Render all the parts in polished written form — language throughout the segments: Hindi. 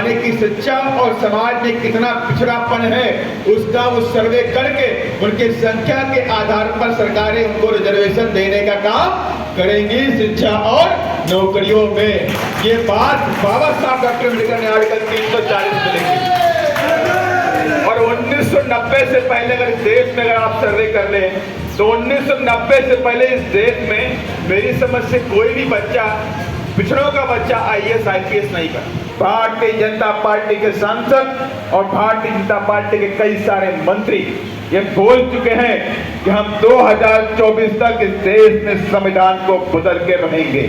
माने कि शिक्षा और समाज में कितना पिछड़ापन है उसका वो सर्वे करके उनकी संख्या के आधार पर सरकारें उनको रिजर्वेशन देने का काम करेंगी शिक्षा और नौकरियों में। ये बात बाबा साहब डॉक्टर अम्बेडकर ने आर्टिकल 340 में लिखी। और 1990 से पहले अगर इस देश में अगर आप सर्वे कर लें तो 1990 से पहले इस देश में मेरी समझ से कोई भी बच्चा, पिछड़ों का बच्चा IAS IPS नहीं बना। भारतीय जनता पार्टी के सांसद और भारतीय जनता पार्टी के कई सारे मंत्री ये बोल चुके हैं कि हम 2024 तक इस देश में संविधान को बदल के रहेंगे।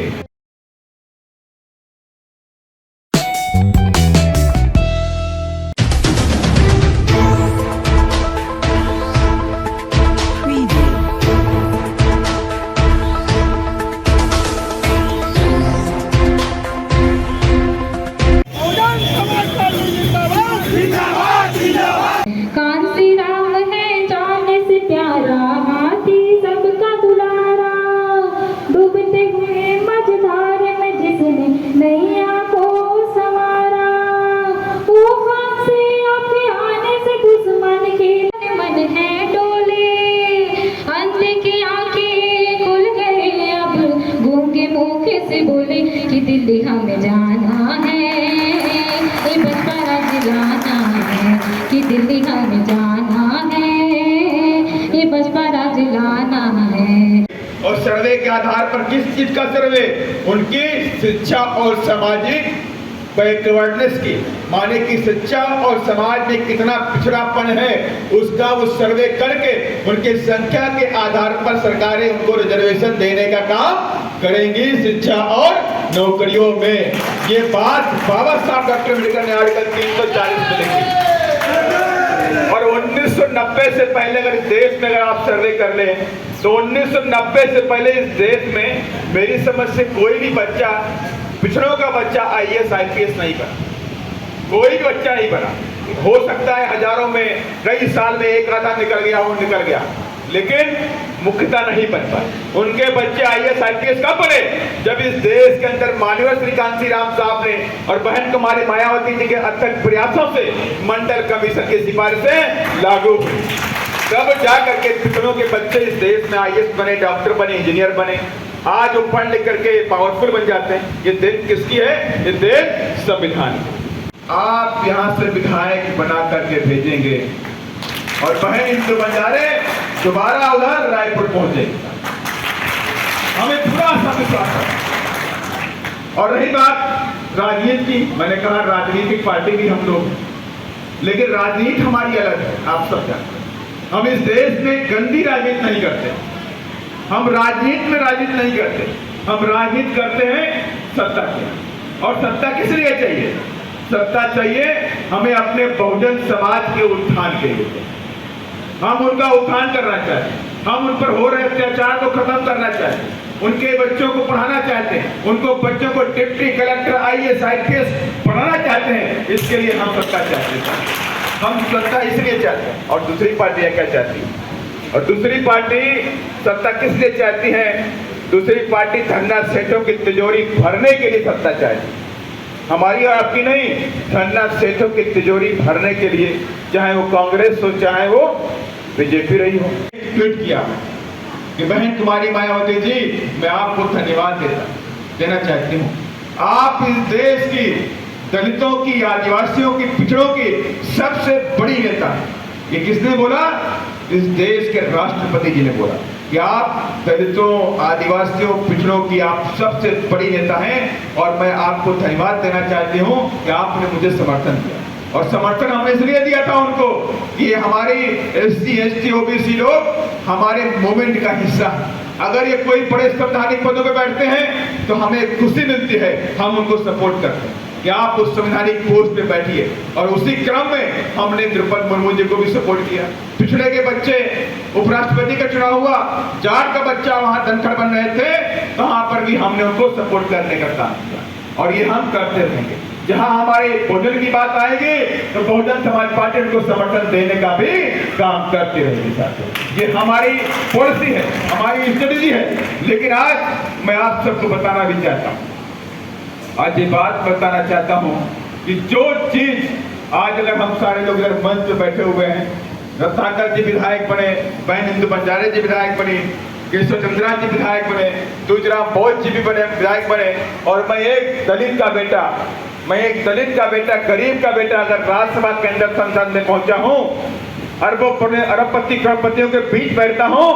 बोले कि दिल्ली हमें जाना है, ये बचपना दिलाना है कि दिल्ली हमें जाना है, ये बचपना दिलाना है। और सर्वे के आधार पर किस चीज का सर्वे? उनकी शिक्षा और सामाजिक बैकवर्डनेस की, माने कि शिक्षा और समाज में कितना पिछड़ापन है उसका वो सर्वे करके उनकी संख्या के आधार पर सरकारें उनको रिजर्वेशन देने का काम करेंगी शिक्षा और नौकरियों में। ये बात बाबा साहब डॉक्टर अम्बेडकर ने आर्टिकल 340 में लिखी। और 1990 से पहले अगर इस देश में अगर आप सर्वे कर लें तो 1990 से पहले इस देश में मेरी समझ से कोई भी बच्चा, पिछड़ों का बच्चा IAS IPS नहीं बना। कोई भी बच्चा नहीं बना। हो सकता है हजारों में कई साल में एक आधा निकल गया, वो निकल गया, लेकिन मुख्यता नहीं बन पाए। उनके बच्चे IAS IPS कब बने? जब इस देश के अंदर माननीय श्री कांसी राम साहब ने और बहन कुमारी मायावती जी के अथक प्रयासों से मंडल कमीशन की सिफारिशें लागू हुई, तब जा करके पिछड़ों के बच्चे इस देश में IAS बने, डॉक्टर बने, इंजीनियर बने। आज वो पढ़ लिख करके पावरफुल बन जाते हैं। ये देश किसकी है? ये देश संविधान की। आप यहाँ से विधायक बना करके भेजेंगे और बहन इंदु बंजारे दोबारा उधर रायपुर पहुंचेंगे, हमें पूरा विश्वास है। और रही बात राजनीति की, मैंने कहा राजनीतिक पार्टी भी हम लोग, लेकिन राजनीति हमारी अलग है। आप सब जानते हैं हम इस देश में गंदी राजनीति नहीं करते। हम राजनीति में राजनीति नहीं करते, हम राजनीति करते हैं सत्ता की। और सत्ता किस लिए चाहिए? सत्ता चाहिए हमें अपने बहुजन समाज के उत्थान के लिए। हम उनका उत्थान करना चाहते हैं, हम उन पर हो रहे अत्याचार को खत्म करना चाहते हैं, उनके बच्चों को पढ़ाना चाहते हैं, उनको बच्चों को डिप्टी कलेक्टर IAS IPS पढ़ाना चाहते हैं। इसके लिए हम सत्ता चाहते हैं। हम सत्ता इसलिए चाहते हैं। और दूसरी पार्टियां क्या चाहती है? और दूसरी पार्टी सत्ता किस लिए चाहती है? दूसरी पार्टी धन्ना सेठों की तिजोरी भरने के लिए सत्ता चाहती है। हमारी और आपकी नहीं, धन्ना सेठों की तिजोरी भरने के लिए, चाहे वो कांग्रेस हो चाहे वो बीजेपी रही हो। ट्वीट किया कि बहन कुमारी मायावती जी, मैं आपको धन्यवाद देना चाहती हूँ। आप इस देश की दलितों की, आदिवासियों की, पिछड़ों की सबसे बड़ी नेता है। ये किसने बोला? इस देश के राष्ट्रपति जी ने बोला कि आप दलितों, आदिवासियों, पिछड़ों की आप सबसे बड़ी नेता हैं और मैं आपको धन्यवाद देना चाहती हूं कि आपने मुझे समर्थन दिया। और समर्थन हमने इसलिए दिया था उनको कि हमारी SC ST OBC लोग हमारे मूवमेंट का हिस्सा है। अगर ये कोई बड़े संवैधानिक पदों पर बैठते हैं तो हमें खुशी मिलती है, हम उनको सपोर्ट करते हैं कि आप उस संवैधानिक पोस्ट पे बैठिए। और उसी क्रम में हमने द्रौपदी मुर्मू जी को भी सपोर्ट किया। पिछड़े के बच्चे, उपराष्ट्रपति का चुनाव हुआ, जाट का बच्चा वहां धनखड़ बन रहे थे, वहां पर भी हमने उनको सपोर्ट करने का काम किया और ये हम करते रहेंगे। जहां हमारे बहुजन की बात आएगी तो बहुजन समाज पार्टी उनको समर्थन देने का भी काम करती रहेगी साथियों। ये हमारी पॉलिसी है, हमारी स्ट्रेटेजी है। लेकिन आज मैं आप सबको बताना भी चाहता हूँ, आज ये बात बताना चाहता हूँ कि जो चीज आज अगर हम सारे लोग इधर मंच पे बैठे हुए हैं, रत्नाकर जी विधायक बने, बहन इंदु बंजारे जी विधायक बनी, केशव चंद्रा जी विधायक बने, तुलसीराम बोस जी भी बने विधायक बने, और मैं एक दलित का बेटा गरीब का बेटा अगर राज्यसभा के अंदर संसद में पहुंचा हूं, अरबपति करोड़पतियों के बीच बैठता हूं,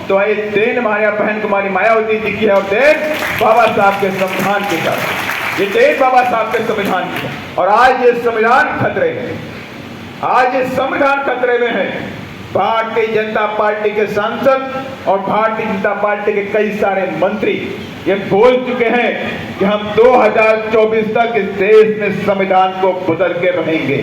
तो ये देन हमारे बहन कुमारी मायावती जी की है और देन बाबा साहब के संविधान की है। ये देन बाबा साहब के संविधान की है। और आज ये संविधान खतरे में है, आज ये संविधान खतरे में है। भारतीय जनता पार्टी के सांसद और भारतीय जनता पार्टी के कई सारे मंत्री ये बोल चुके हैं कि हम 2024 तक इस देश में संविधान को बदल के रहेंगे,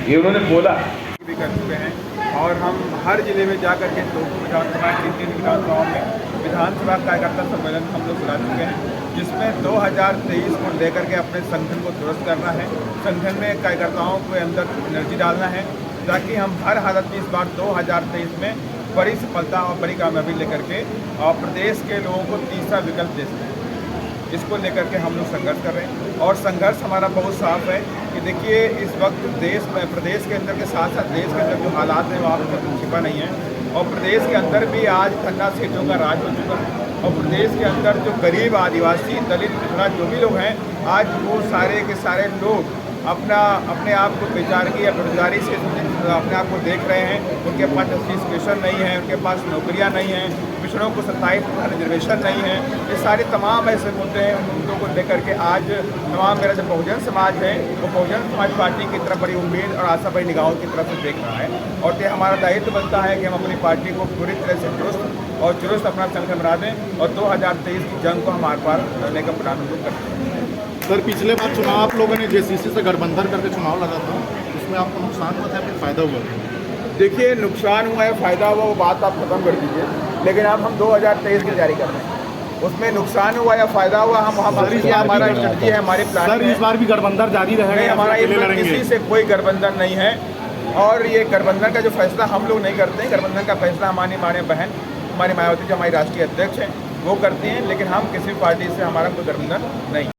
ये उन्होंने बोला भी कर चुके हैं। और हम हर जिले में जाकर के 2 विधानसभा 3 विधानसभाओं में विधानसभा कार्यकर्ता सम्मेलन हम लोग बुला चुके हैं, जिसमें 2023 को लेकर के अपने संगठन को दुरुस्त करना है, संगठन में कार्यकर्ताओं के अंदर एनर्जी डालना है, ताकि हम हर हालत में इस बार 2023 में बड़ी सफलता और बड़ी कामयाबी लेकर के और प्रदेश के लोगों को तीसरा विकल्प दे सकें। इसको लेकर के हम लोग संघर्ष कर रहे हैं और संघर्ष हमारा बहुत साफ है कि देखिए इस वक्त प्रदेश के अंदर के साथ साथ देश के अंदर जो हालात हैं वहाँ पर छिपा नहीं है, और प्रदेश के अंदर भी आज ठंडा सीटों का राज हो चुका है, और प्रदेश के अंदर जो गरीब आदिवासी दलित पिछड़ा जो भी लोग हैं, आज वो सारे के सारे लोग अपने आप को बेचारगी या बेरोजगारी से अपने आप को देख रहे हैं। उनके पास रजिस्ट्रेशन नहीं है, उनके पास नौकरियां नहीं हैं, पिछड़ों को 27% रिजर्वेशन नहीं है। ये सारे तमाम ऐसे मुद्दे हैं, उन मुद्दों को लेकर के आज तमाम मेरा जो बहुजन समाज है वो बहुजन समाज पार्टी की तरफ बड़ी उम्मीद और आशा बड़ी निगाहों की तरफ से देख रहा है, और ये हमारा दायित्व बनता है कि हम अपनी पार्टी को पूरी तरह से दुरुस्त अपना संगठन बना दें और 2023 की जंग को हम आर पार करने का प्लान हम लोग करते हैं। सर, पिछले बार चुनाव आप लोगों ने जेसीसी से गठबंधन करके चुनाव लगा था, उसमें आपको नुकसान हुआ था, फिर फायदा हुआ? देखिए, नुकसान हुआ है फायदा हुआ वो बात आप खत्म कर दीजिए, लेकिन अब हम 2023 की तैयारी कर रहे हैं। उसमें नुकसान हुआ या फायदा हुआ हम वहाँ हमारी स्ट्रेटजी है, हमारे प्लान सर, इस बार भी गठबंधन जारी रहेगा? हमारा किसी से कोई गठबंधन नहीं है, और ये गठबंधन का जो फैसला हम लोग नहीं करते हैं, गठबंधन का फैसला हमारी बहन हमारी मायावती जो हमारी राष्ट्रीय अध्यक्ष हैं वो करती हैं, लेकिन हम किसी भी पार्टी से हमारा कोई गठबंधन नहीं।